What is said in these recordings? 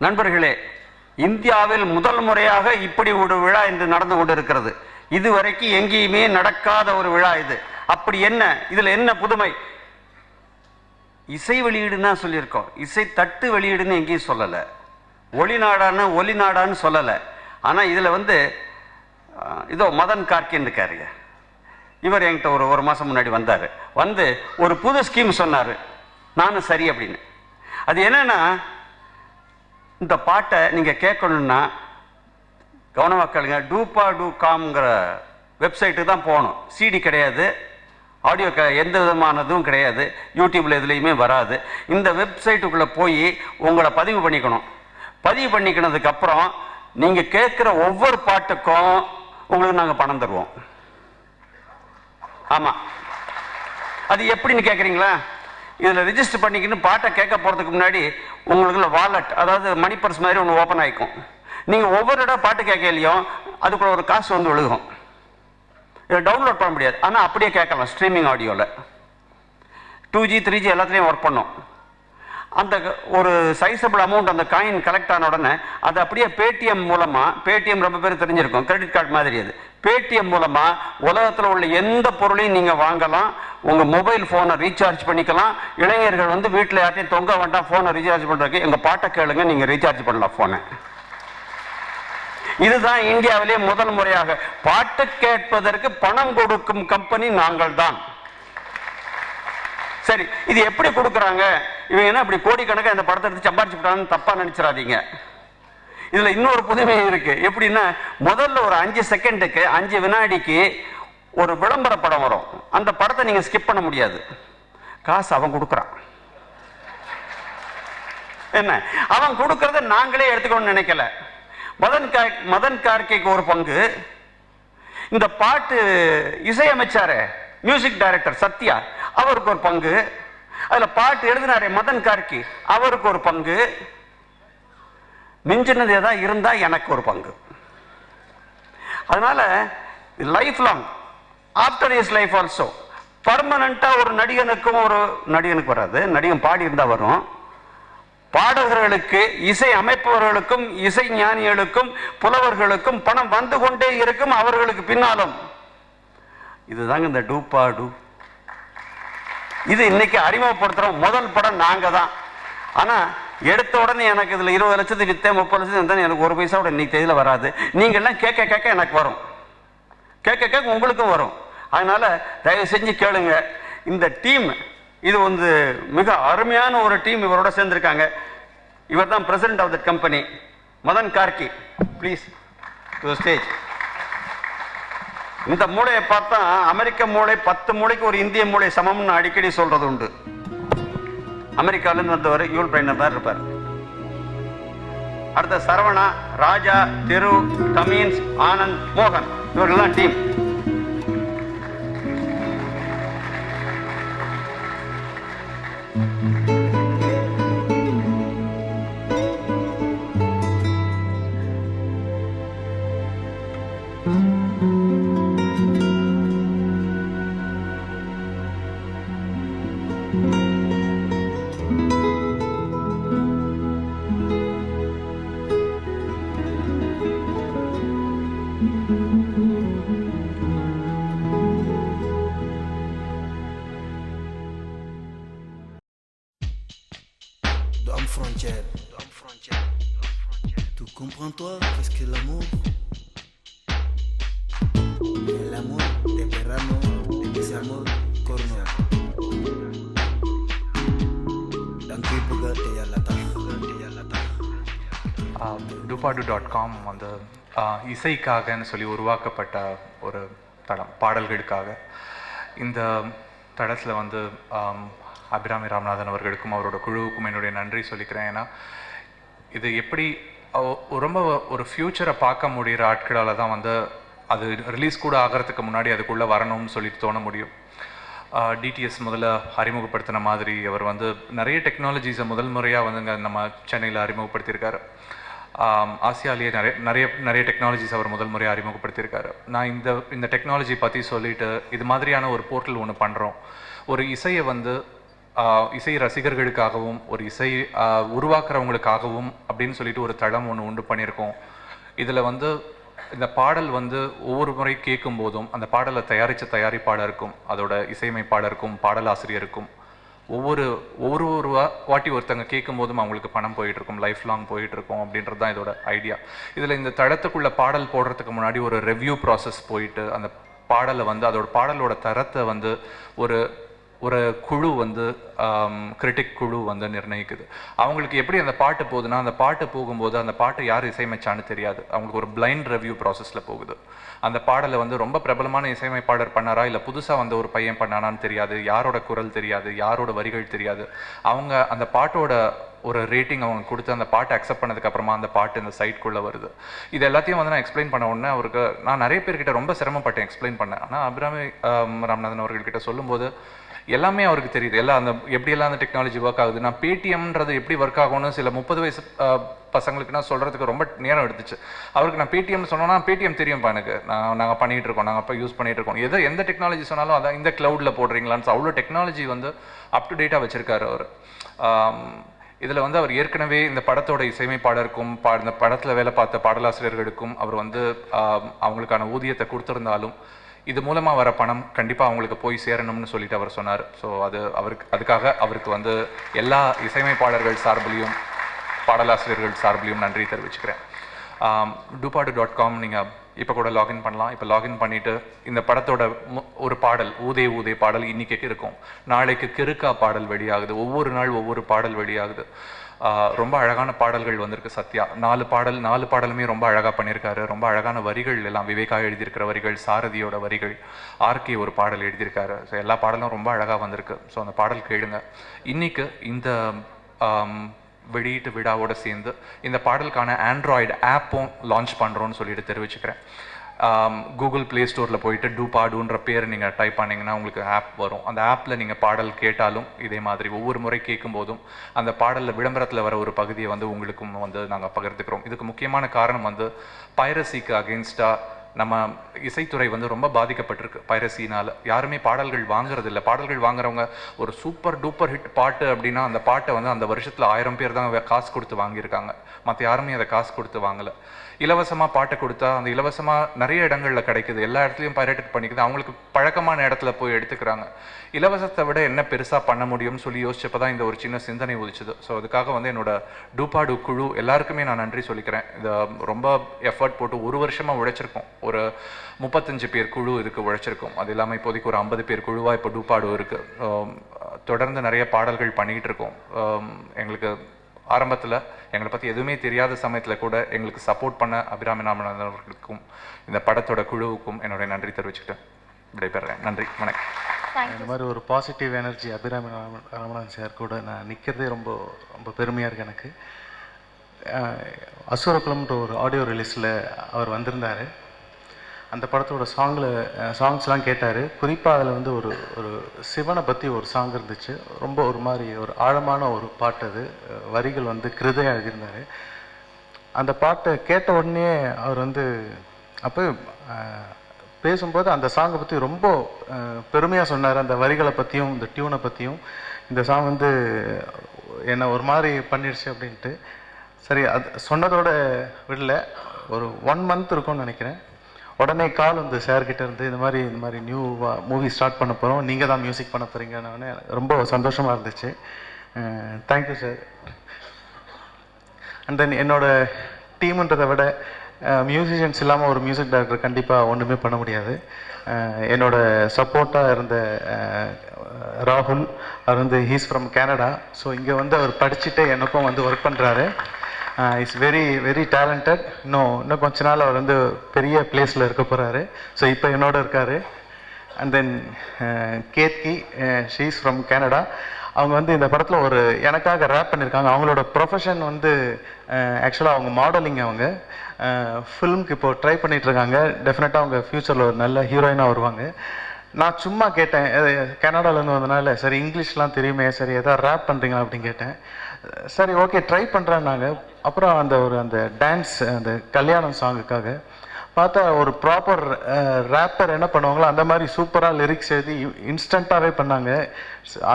நண்பர்களே, இந்தியாவில் முதல் முறையாக இப்படி ஒரு விழா இன்று நடந்து கொண்டிருக்கிறது. இதுவரைக்கும் எங்கேயுமே நடக்காத ஒரு விழா இது. அப்படி என்ன, இதுல என்ன புதுமை? இசை வெளியீடுன்னா சொல்லியிருக்கோம், இசை தட்டு வெளியீடுன்னு எங்கேயும் சொல்லலை, ஒளிநாடான்னு ஒலிநாடான்னு சொல்லலை. ஆனால் இதில் இதோ மதன் கார்கேன்னு இருக்காருங்க, இவர் என்கிட்ட ஒரு மாதம் முன்னாடி வந்தார். ஒரு புது ஸ்கீம் சொன்னார். நானும் சரி அப்படின்னு. அது என்னன்னா, இந்த பாட்டை நீங்கள் கேட்கணுன்னா கவனமாக கேளுங்க. doopa.com வெப்சைட்டு தான் போகணும். சிடி கிடையாது, ஆடியோ எந்த விதமானதும் கிடையாது, யூடியூப்பில் எதுலேயுமே வராது. இந்த வெப்சைட்டுக்குள்ளே போய் உங்களை பதிவு பண்ணிக்கணும். பதிவு பண்ணிக்கினதுக்கப்புறம் நீங்கள் கேட்குற ஒவ்வொரு பாட்டுக்கும் உங்களுக்கு நாங்கள் பணம் தருவோம். ஆமாம், அது எப்படின்னு கேட்குறீங்களா? இதில் ரிஜிஸ்டர் பண்ணிக்கின்னு பாட்டை கேட்க போகிறதுக்கு முன்னாடி உங்களுக்குள்ள வாலெட், அதாவது மணி பர்ஸ் மாதிரி ஒன்று ஓப்பன் ஆகிக்கும். நீங்கள் ஒவ்வொரு இடம் பாட்டு கேட்கலையும் அதுக்குள்ள ஒரு காசு விழுகும். இதை டவுன்லோட் பண்ண முடியாது, ஆனால் அப்படியே கேட்கலாம் ஸ்ட்ரீமிங் ஆடியோவில். 2G 3G எல்லாத்துலேயும் ஒர்க் பண்ணும். அந்த ஒரு சைஸபிள் அமௌண்ட் அந்த காயின் கலெக்ட் ஆன உடனே அது அப்படியே பேடிஎம் மூலமாக, பேடிஎம் ரொம்ப பேர் தெரிஞ்சிருக்கும், கிரெடிட் கார்டு மாதிரி, அது பேடிஎம் மூலமாக உலகத்தில் உள்ள எந்த பொருளையும் நீங்கள் வாங்கலாம். உங்கள் மொபைல் ஃபோனை ரீசார்ஜ் பண்ணிக்கலாம். இளைஞர்கள் வீட்டில் யார்ட்டையும் தொங்க வேண்டாம், ஃபோனை ரீசார்ஜ் பண்ணுறதுக்கு எங்கள் பாட்டை கேளுங்க, நீங்கள் ரீசார்ஜ் பண்ணலாம் ஃபோனை. இதுதான் இந்தியாவிலே முதல் முறையாக பாட்டு கேட்பதற்கு பணம் கொடுக்கும் கம்பெனி நாங்கள் தான். சரி, இது எப்படி கொடுக்குறாங்க? இவங்க என்ன அப்படி கோடிக்கணக்காக இந்த படத்தை எடுத்து சம்பாரிச்சுட்டாங்கன்னு தப்பா நினைச்சிடாதீங்க. இதுல இன்னொரு புதுமை இருக்கு. எப்படின்னா, முதல்ல ஒரு 5 செகண்டுக்கு 5 வினாடிக்கு ஒரு விளம்பர படம் வரும். அந்த படத்தை நீங்க ஸ்கிப் பண்ண முடியாது. காசு அவன் கொடுக்குறான். என்ன, அவன் கொடுக்கறத நாங்களே எடுத்துக்கணும்னு நினைக்கல. மதன் கார்கேக்கு ஒரு பங்கு, இந்த பாட்டு இசையமைச்சாரு மியூசிக் டைரக்டர் சத்யா, அவருக்கு ஒரு பங்கு, அதுல பாட்டு எழுதினாரே மதன் கார்கி, அவருக்கு ஒரு பங்கு, மிஞ்சினது ஏதாவது இருந்தா எனக்கு ஒரு பங்கு. அதனால life long, after is life also, பர்மனண்டா ஒரு நடிகனுக்கு வராது, நடிகன் பாடி இருந்தா வரும். பாடகர்களுக்கு, இசை அமைப்பவர்களுக்கும், இசை ஞானிகளுக்கும், புலவர்களுக்கும் பணம் வந்து கொண்டே இருக்கும், அவர்களுக்கு பின்னாலும். இதுதாங்க இந்த டூப்பா டூ. இது இன்னைக்கு அறிமுகப்படுத்துறோம். முதல் படம் நாங்க தான். ஆனா எடுத்த உடனே எனக்கு இதுல 20 லட்சத்துக்கு வித்தேன், 30 லட்சத்துக்கு எனக்கு ஒரு பைசா கூட இன்னைக்கு தேதியில வராது. நீங்க எல்லாம் கேட்க கேட்க எனக்கு வரும், கேட்க கேட்க உங்களுக்கும் வரும். அதனால தயவு செஞ்சு கேளுங்க. இந்த டீம் இது மிக அருமையான ஒரு டீம் இவரோட சேர்ந்திருக்காங்க. இவர் தான் president of that company, Madhan Karky. Please to stage. இந்த மூளையை பார்த்தா அமெரிக்க மூளை 10 மூளைக்கு ஒரு இந்திய மூளை சமம்னு அடிக்கடி சொல்றது உண்டு. அமெரிக்காவிலிருந்து வந்தவர் யூல் பிரைனர் தான் இருப்பார். அடுத்த சரவணா, ராஜா, திரு, கமீன்ஸ், ஆனந்த், மோகன், இவர்கள்லாம் team. Tu comprends-toi qu'est-ce que l'amour? L'amour de verano, de desamor, corno. Tanto época te ya la ta. doopa.com இசைக்காகன்னு சொல்லி உருவாக்கப்பட்ட ஒரு தளம், பாடல்களுக்காக. இந்த தளத்தில் அபிராமி ராமநாதன் அவர்களுக்கும் அவரோட குழுவுக்கும் என்னுடைய நன்றி சொல்லிக்கிறேன். ஏன்னா இது எப்படி ரொம்ப ஒரு ஃப்யூச்சரை பார்க்க முடிகிற ஆட்களால் தான் அது ரிலீஸ் கூட ஆகிறதுக்கு முன்னாடி அதுக்குள்ளே வரணும்னு சொல்லிட்டு தோண முடியும். டிடிஎஸ் முதல்ல அறிமுகப்படுத்தின மாதிரி அவர் நிறைய டெக்னாலஜிஸை முதல் முறையாக நம்ம சென்னையில் அறிமுகப்படுத்தியிருக்காரு. ஆசியாலேயே நிறைய டெக்னாலஜிஸ் அவர் முதல் முறையாக அறிமுகப்படுத்தியிருக்காரு. நான் இந்த டெக்னாலஜி பற்றி சொல்லிட்டு இது மாதிரியான ஒரு போர்ட்டல் ஒன்று பண்ணுறோம். ஒரு இசையை இசை ரசிகர்களுக்காகவும் ஒரு இசை உருவாக்குறவங்களுக்காகவும் அப்படின்னு சொல்லிட்டு ஒரு தளம் ஒன்று உண்டு பண்ணியிருக்கோம். இதில் வந்து இந்த பாடல் வந்து ஒவ்வொரு முறை கேட்கும் போதும் அந்த பாடலை தயாரித்த தயாரிப்பாளருக்கும் அதோட இசையமைப்பாளருக்கும் பாடலாசிரியருக்கும் ஒவ்வொரு வாட்டி ஒருத்தங்க கேட்கும் போதும் அவங்களுக்கு பணம் போயிட்டு இருக்கும், லைஃப் லாங் போயிட்டு இருக்கும் அப்படின்றது தான் இதோட ஐடியா. இதில் இந்த தளத்துக்குள்ள பாடல் போடுறதுக்கு முன்னாடி ஒரு ரிவ்யூ ப்ராசஸ் போயிட்டு அந்த பாடலை வந்து அதோட பாடலோட தரத்தை வந்து ஒரு குழு வந்து கிரிட்டிக் குழு வந்து நிர்ணயிக்குது. அவங்களுக்கு எப்படி அந்த பாட்டு போகுதுன்னா, அந்த பாட்டு போகும்போது அந்த பாட்டு யார் இசையமைச்சான்னு தெரியாது, அவங்களுக்கு ஒரு பிளைண்ட் ரிவ்யூ ப்ராசஸில் போகுது. அந்த பாடலை வந்து ரொம்ப பிரபலமான இசையமைப்பாளர் பண்ணாரா இல்லை புதுசாக வந்து ஒரு பையன் பண்ணானான்னு தெரியாது, யாரோட குரல் தெரியாது, யாரோட வரிகள் தெரியாது. அவங்க அந்த பாட்டோட ஒரு ரேட்டிங் அவங்க கொடுத்து அந்த பாட்டை அக்செப்ட் பண்ணதுக்கு அப்புறமா அந்த பாட்டு இந்த சைட்குள்ளே வருது. இது எல்லாத்தையும் வந்து நான் எக்ஸ்பிளைன் பண்ண உடனே அவருக்கு நான் நிறைய பேர்கிட்ட ரொம்ப சிரமப்பட்டேன் எக்ஸ்பிளைன் பண்ணேன். ஆனால் அபிராமி ராமநாதன் அவர்கள்கிட்ட சொல்லும்போது எல்லாமே அவருக்கு தெரியுது, எல்லாம் அந்த எப்படியெல்லாம் அந்த டெக்னாலஜி ஒர்க் ஆகுது. நான் பேடிஎம்ன்றது எப்படி ஒர்க் ஆகும்னு சில 30 வயசு பசங்களுக்கு நான் சொல்கிறதுக்கு ரொம்ப நேரம் எடுத்துச்சு. அவருக்கு நான் பேடிஎம்னு சொன்னோன்னா பேடிஎம் தெரியும்ப்பா எனக்கு, நாங்கள் பண்ணிகிட்டு இருக்கோம், நாங்கள் அப்போ யூஸ் பண்ணிகிட்டு இருக்கோம், எந்த டெக்னாலஜி சொன்னாலும் அதான் இந்த க்ளவுடில் போடுறீங்களான்னு அவ்வளோ டெக்னாலஜி வந்து அப் டு டேட்டாக வச்சுருக்காரு அவர். இதில் வந்து அவர் ஏற்கனவே இந்த படத்தோட இசையமைப்பாளருக்கும் இந்த படத்தில் வேலை பார்த்த பாடலாசிரியர்களுக்கும் அவர் வந்து அவங்களுக்கான ஊதியத்தை கொடுத்துருந்தாலும் இது மூலமாக வர பணம் கண்டிப்பாக அவங்களுக்கு போய் சேரணும்னு சொல்லிட்டு அவர் சொன்னார். ஸோ அதுக்காக அவருக்கு வந்து எல்லா இசையமைப்பாளர்கள் சார்பிலையும் பாடலாசிரியர்கள் சார்பிலையும் நன்றி தெரிவிச்சுக்கிறேன். dupadu.com நீங்கள் இப்போ கூட லாகின் பண்ணலாம். இப்போ லாகின் பண்ணிவிட்டு இந்த படத்தோட ஒரு பாடல் ஊதே ஊதே பாடல் இன்றைக்கி இருக்கும், நாளைக்கு கிறுக்கா பாடல் வெளியாகுது, ஒவ்வொரு நாள் ஒவ்வொரு பாடல் வெளியாகுது. ரொம்ப அழகான பாடல்கள் வந்திருக்கு. சத்யா 4 பாடலுமே ரொம்ப அழகாக பண்ணியிருக்காரு. ரொம்ப அழகான வரிகள் எல்லாம் விவேகா எழுதியிருக்கிற வரிகள், சாரதியோட வரிகள், ஆர்கே ஒரு பாடல் எழுதியிருக்காரு. ஸோ எல்லா பாடலும் ரொம்ப அழகாக வந்திருக்கு. ஸோ அந்த பாடல் கேளுங்க. இன்றைக்கு இந்த வெளியீட்டு விழாவோடு சேர்ந்து இந்த பாடலுக்கான ஆண்ட்ராய்டு ஆப்பும் லான்ச் பண்ணுறோன்னு சொல்லிட்டு தெரிவிச்சுக்கிறேன். கூகுள் ப்ளே ஸ்டோரில் போயிட்டு டூபாடுன்ற பேர் நீங்கள் டைப் பண்ணிங்கன்னா உங்களுக்கு ஆப் வரும். அந்த ஆப்பில் நீங்கள் பாடல் கேட்டாலும் இதே மாதிரி ஒவ்வொரு முறை கேட்கும்போதும் அந்த பாடலில் விளம்பரத்தில் வர ஒரு பகுதியை வந்து உங்களுக்கும் வந்து நாங்கள் பகிர்ந்துக்கிறோம். இதுக்கு முக்கியமான காரணம் வந்து பைரசிக்கு அகெயின்ஸ்டாக நம்ம இசைத்துறை வந்து ரொம்ப பாதிக்கப்பட்டிருக்கு பைரசினால். யாருமே பாடல்கள் வாங்குறதில்ல. பாடல்கள் வாங்குறவங்க ஒரு சூப்பர் டூப்பர் ஹிட் பாட்டு அப்படின்னா அந்த பாட்டை வந்து அந்த வருஷத்தில் 1000 பேர் தான் காசு கொடுத்து வாங்கியிருக்காங்க, மற்ற யாருமே அதை காசு கொடுத்து வாங்கலை. இலவசமாக பாட்டை கொடுத்தா அந்த இலவசமாக நிறைய இடங்களில் கிடைக்குது, எல்லா இடத்துலையும் பைரேட்டட் பண்ணிக்குது, அவங்களுக்கு பழக்கமான இடத்துல போய் எடுத்துக்கிறாங்க. இலவசத்தை விட என்ன பெருசாக பண்ண முடியும்னு சொல்லி யோசிச்சப்போ தான் இந்த ஒரு சின்ன சிந்தனை உதிச்சுது. ஸோ அதுக்காக வந்து என்னோட டூபாடு குழு எல்லாருக்குமே நான் நன்றி சொல்லிக்கிறேன். இதை ரொம்ப எஃபர்ட் போட்டு ஒரு வருஷமாக உழைச்சிருக்கோம். ஒரு 35 பேர் குழு இருக்குது உழைச்சிருக்கோம். அது இல்லாமல் இப்போதைக்கு ஒரு 50 பேர் குழுவாக இப்போ டூபாடு இருக்குது. தொடர்ந்து நிறைய பாடல்கள் பண்ணிக்கிட்டு இருக்கோம். எங்களுக்கு ஆரம்பத்தில் எங்களை பற்றி எதுவுமே தெரியாத சமயத்தில் கூட எங்களுக்கு சப்போர்ட் பண்ண அபிராமி ராமநாதன் அவர்களுக்கும் இந்த படத்தோட குழுவுக்கும் என்னுடைய நன்றி தெரிவிச்சுக்கிட்டேன் விடைபெறேன். நன்றி, வணக்கம். இந்த மாதிரி ஒரு positive energy Abirami Ramanathan sir கூட நான் நிற்கிறதே ரொம்ப ரொம்ப பெருமையாக இருக்குது எனக்கு. அசுரகுலம்ன்ற ஒரு ஆடியோ ரிலீஸில் அவர் வந்திருந்தார். அந்த படத்தோட சாங்ஸ்லாம் கேட்டார். குறிப்பாக அதில் வந்து ஒரு சிவனை பற்றி ஒரு சாங் இருந்துச்சு. ரொம்ப ஒரு மாதிரி ஒரு ஆழமான ஒரு பாட்டு. அது வரிகள் வந்து கிருதையாக எழுதியிருந்தார். அந்த பாட்டை கேட்ட உடனே அவர் வந்து அப்போ பேசும்போது அந்த சாங்கை பற்றி ரொம்ப பெருமையாக சொன்னார். அந்த வரிகளை பற்றியும் இந்த டியூனை பற்றியும். இந்த சாங் வந்து என்னை ஒரு மாதிரி பண்ணிடுச்சு அப்படின்ட்டு. சரி, அது சொன்னதோட விடல, ஒரு 1 month இருக்கும்னு நினைக்கிறேன். உடனே கால் வந்து சார்கிட்ட இருந்து இந்த மாதிரி நியூ மூவி ஸ்டார்ட் பண்ண போகிறோம், நீங்கள் தான் மியூசிக் பண்ண போகிறீங்கன்னு ரொம்ப சந்தோஷமாக இருந்துச்சு. Thank you sir. அண்ட் தென் என்னோட டீமுன்றதை விட மியூசிஷியன்ஸ் இல்லாமல் ஒரு மியூசிக் டைரக்டர் கண்டிப்பாக ஒன்றுமே பண்ண முடியாது. என்னோட சப்போர்ட்டாக இருந்த ராகுல், அவர் வந்து ஹீஸ் ஃப்ரம் கனடா. ஸோ இங்கே வந்து அவர் படிச்சுட்டு எனக்கும் வந்து ஒர்க் பண்ணுறாரு. Is very very talented. இன்னும் கொஞ்ச நாள் அவர் வந்து பெரிய பிளேஸில் இருக்க போகிறாரு. ஸோ இப்போ என்னோட இருக்கார். And then Ketki, she is from Canada. அவங்க வந்து இந்த படத்தில் ஒரு எனக்காக ரேப் பண்ணியிருக்காங்க. அவங்களோட ப்ரொஃபஷன் வந்து ஆக்சுவலாக அவங்க மாடலிங். அவங்க ஃபிலிம்க்கு இப்போ ட்ரை பண்ணிகிட்ருக்காங்க. டெஃபினட்டாக அவங்க ஃப்யூச்சரில் ஒரு நல்ல ஹீரோயினாக வருவாங்க. நான் சும்மா கேட்டேன், கனடாலேருந்து வந்தனால சரி இங்கிலீஷ்லாம் தெரியுமே, சரி எதாவது ரேப் பண்ணுறீங்களா அப்படின்னு கேட்டேன். சரி ஓகே ட்ரை பண்ணுறேன்னாங்க. அப்புறம் அந்த டான்ஸ், அந்த கல்யாணம் சாங்குக்காக பார்த்தா ஒரு ப்ராப்பர் ரேப்பர் என்ன பண்ணுவாங்களோ அந்த மாதிரி சூப்பராக லிரிக்ஸ் எழுதி இன்ஸ்டண்ட்டாகவே பண்ணாங்க.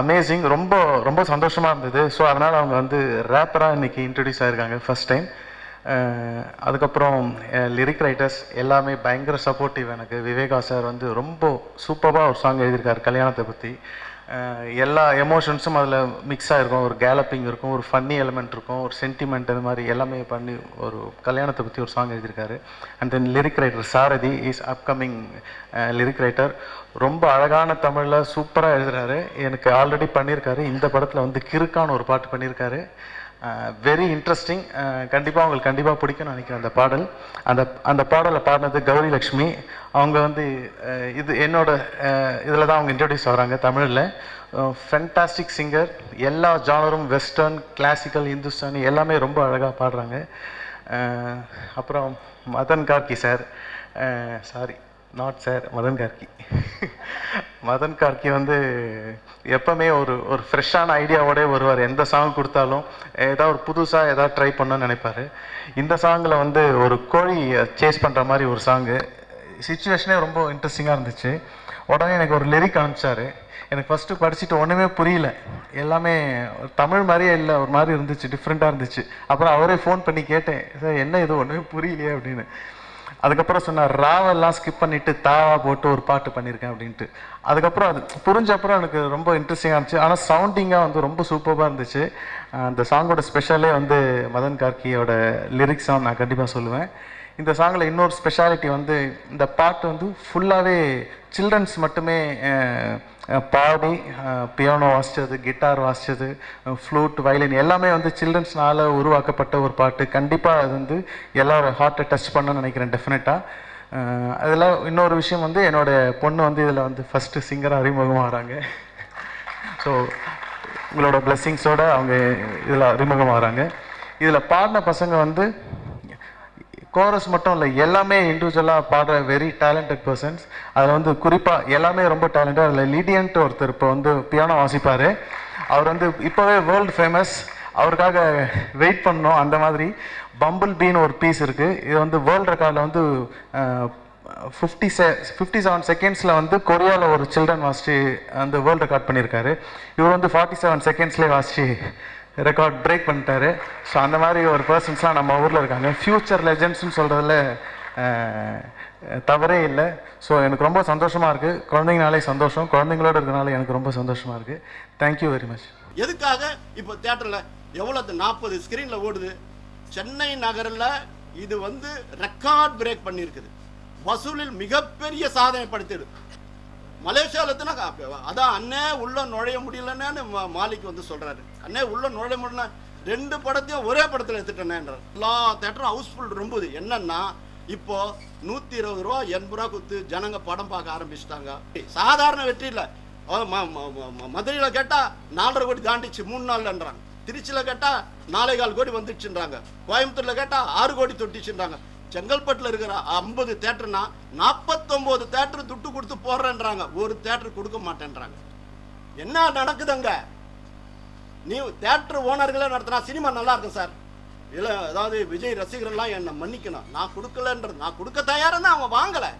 அமேசிங். ரொம்ப ரொம்ப சந்தோஷமாக இருந்தது. ஸோ அதனால் அவங்க வந்து ரேப்பராக இன்றைக்கி இன்ட்ரடியூஸ் ஆகிருக்காங்க ஃபஸ்ட் டைம். அதுக்கப்புறம் லிரிக் ரைட்டர்ஸ் எல்லாமே பயங்கர சப்போர்ட்டிவ். எனக்கு விவேகா சார் வந்து ரொம்ப சூப்பராக ஒரு சாங் எழுதியிருக்காரு கல்யாணத்தை பற்றி. எல்லா எமோஷன்ஸும் அதில் மிக்ஸ் ஆகிருக்கும். ஒரு கேலப்பிங் இருக்கும், ஒரு ஃபன்னி எலிமெண்ட் இருக்கும், ஒரு சென்டிமெண்ட், இது மாதிரி எல்லாமே பண்ணி ஒரு கல்யாணத்தை பற்றி ஒரு சாங் எழுதியிருக்காரு. And then lyric writer Sarathi is upcoming lyric writer. ரொம்ப அழகான தமிழில் சூப்பராக எழுதுறாரு. எனக்கு ஆல்ரெடி பண்ணியிருக்காரு. இந்த படத்தில் வந்து கிறுக்கான ஒரு பாட்டு பண்ணியிருக்காரு. Very interesting. கண்டிப்பாக உங்களுக்கு கண்டிப்பாக பிடிக்கும்னு நினைக்கிறேன் அந்த பாடல். அந்த பாடலை பாடினது கௌரி லக்ஷ்மி. அவங்க வந்து இது என்னோட இதில் தான் அவங்க இன்ட்ரடியூஸ் ஆகிறாங்க தமிழில். Fantastic singer. எல்லா ஜானரும் வெஸ்டர்ன், கிளாசிக்கல், இந்துஸ்தானி எல்லாமே ரொம்ப அழகாக பாடுறாங்க. அப்புறம் Madhan Karky sir, sorry not sir, Madhan Karky. Madhan Karky வந்து எப்பவுமே ஒரு ஃப்ரெஷ்ஷான ஐடியாவோடய வருவார். எந்த சாங் கொடுத்தாலும் ஏதாவது ஒரு புதுசாக ஏதாவது ட்ரை பண்ணணும்னு நினைப்பார். இந்த சாங்கில் வந்து ஒரு கோழி சேஸ் பண்ணுற மாதிரி ஒரு சாங்கு. சிச்சுவேஷனே ரொம்ப இன்ட்ரெஸ்டிங்காக இருந்துச்சு. உடனே எனக்கு ஒரு லிரிக் அனுப்பிச்சார். எனக்கு ஃபஸ்ட்டு படிச்சுட்டு ஒன்றுமே புரியல. எல்லாமே தமிழ் மாதிரியே இல்லை, ஒரு மாதிரி இருந்துச்சு, டிஃப்ரெண்ட்டாக இருந்துச்சு. அப்புறம் அவரே ஃபோன் பண்ணி கேட்டேன், சார் என்ன இது ஒன்றுமே புரியலையே அப்படின்னு. அதுக்கப்புறம் சொன்னார், ராவெல்லாம் ஸ்கிப் பண்ணிவிட்டு தாவா போட்டு ஒரு பாட்டு பண்ணியிருக்கேன் அப்படின்ட்டு. அதுக்கப்புறம் அது புரிஞ்சப்பறம் எனக்கு ரொம்ப இன்ட்ரெஸ்டிங்காக இருந்துச்சு. ஆனால் சவுண்டிங்காக வந்து ரொம்ப சூப்பராக இருந்துச்சு. அந்த சாங்கோட ஸ்பெஷலே வந்து மதன் கார்கியோட லிரிக்ஸ் தான் நான் கண்டிப்பாக சொல்லுவேன். இந்த சாங்கில் இன்னொரு ஸ்பெஷாலிட்டி வந்து இந்த பாட்டு வந்து ஃபுல்லாகவே சில்ட்ரன்ஸ் மட்டுமே பாடி பியானோ வாசித்தது, கிட்டார் வாசித்தது, ஃப்ளூட், வயலின் எல்லாமே வந்து சில்ட்ரன்ஸ்னால் உருவாக்கப்பட்ட ஒரு பாட்டு. கண்டிப்பாக அது வந்து எல்லாரும் ஹார்ட்டை டச் பண்ணணும்னு நினைக்கிறேன் டெஃபினட்டாக. அதில் இன்னொரு விஷயம் வந்து என்னோடய பொண்ணு வந்து இதில் வந்து ஃபஸ்ட்டு சிங்கராக அறிமுகம் ஆகிறாங்க. ஸோ உங்களோட பிளெஸ்ஸிங்ஸோடு அவங்க இதில் அறிமுகம் ஆகிறாங்க. இதில் பாடின பசங்க வந்து கோரஸ் மட்டும் இல்லை, எல்லாமே இண்டிவிஜுவலாக பாடுற வெரி டேலண்டட் பர்சன்ஸ். அதில் வந்து குறிப்பாக எல்லாமே ரொம்ப டேலண்டட். அதில் லிடியன்ட்டு ஒருத்தர் இப்போ வந்து பியானோ வாசிப்பார். அவர் வந்து இப்போவே வேர்ல்டு ஃபேமஸ். அவருக்காக வெயிட் பண்ணோம். அந்த மாதிரி பம்பிள் பீன்னு ஒரு பீஸ் இருக்குது. இது வந்து வேர்ல்டு ரெக்கார்டில் வந்து 57 செகண்ட்ஸில் வந்து கொரியாவில் ஒரு சில்ட்ரன் வாசித்து அந்த வேர்ல்டு ரெக்கார்ட் பண்ணியிருக்காரு. இவர் வந்து 47 செகண்ட்ஸ்லேயே வாசித்து ரெக்கார்ட் பிரேக் பண்ணிட்டாரு. ஸோ அந்த மாதிரி ஒரு பர்சன்ஸ்லாம் நம்ம ஊரில் இருக்காங்க. ஃப்யூச்சர் லெஜெண்ட்ஸ்னு சொல்கிறதுல தவறே இல்லை. ஸோ எனக்கு ரொம்ப சந்தோஷமாக இருக்குது. குழந்தைங்கனாலே சந்தோஷம், குழந்தைங்களோட இருக்கிறனால எனக்கு ரொம்ப சந்தோஷமாக இருக்குது. Thank you very much. எதுக்காக இப்போ தியேட்டரில் எவ்வளோ 40 ஸ்க்ரீனில் ஓடுது. சென்னை நகரில் இது வந்து ரெக்கார்ட் பிரேக் பண்ணியிருக்குது. வசூலில் மிகப்பெரிய சாதனை படுத்திடு. மலேசியாவில் அதான் அண்ணே உள்ள நுழைய முடியலன்னு மாலிக் வந்து சொல்கிறாரு. அண்ணே உள்ள நுழைய முடியல, 2 படத்தையும் ஒரே படத்தில் எடுத்துட்டேன்ன்றார். எல்லா தேட்டரும் ஹவுஸ்ஃபுல் ரொம்பது. என்னன்னா இப்போ 120 ரூபா 80 ரூபா கொடுத்து ஜனங்க படம் பார்க்க ஆரம்பிச்சிட்டாங்க. சாதாரண வெற்றி இல்லை. மதுரையில் கேட்டால் 4.5 கோடி தாண்டிச்சு 3 நாள்ன்றாங்க. திருச்சியில் கேட்டால் 4.25 கோடி வந்துடுச்சுன்றாங்க. கோயம்புத்தூரில் கேட்டால் 6 கோடி தொட்டிச்சுன்றாங்க. செங்கல்பட்டில் இருக்கிற 50 தேட்டர்னா 49 தேட்டர் துட்டு கொடுத்து போடுறேன்றாங்க. ஒரு தேட்டர் கொடுக்க மாட்டேன்றாங்க. என்ன நடக்குதுங்க? நீ தேட்டர் ஓனர்களே நடத்தினா சினிமா நல்லா இருக்கும் சார். இல்லை அதாவது விஜய் ரசிகர்கள்லாம் என்னை மன்னிக்கணும், நான் கொடுக்கலன்றது, நான் கொடுக்க தயாருன்னு அவங்க வாங்கலை.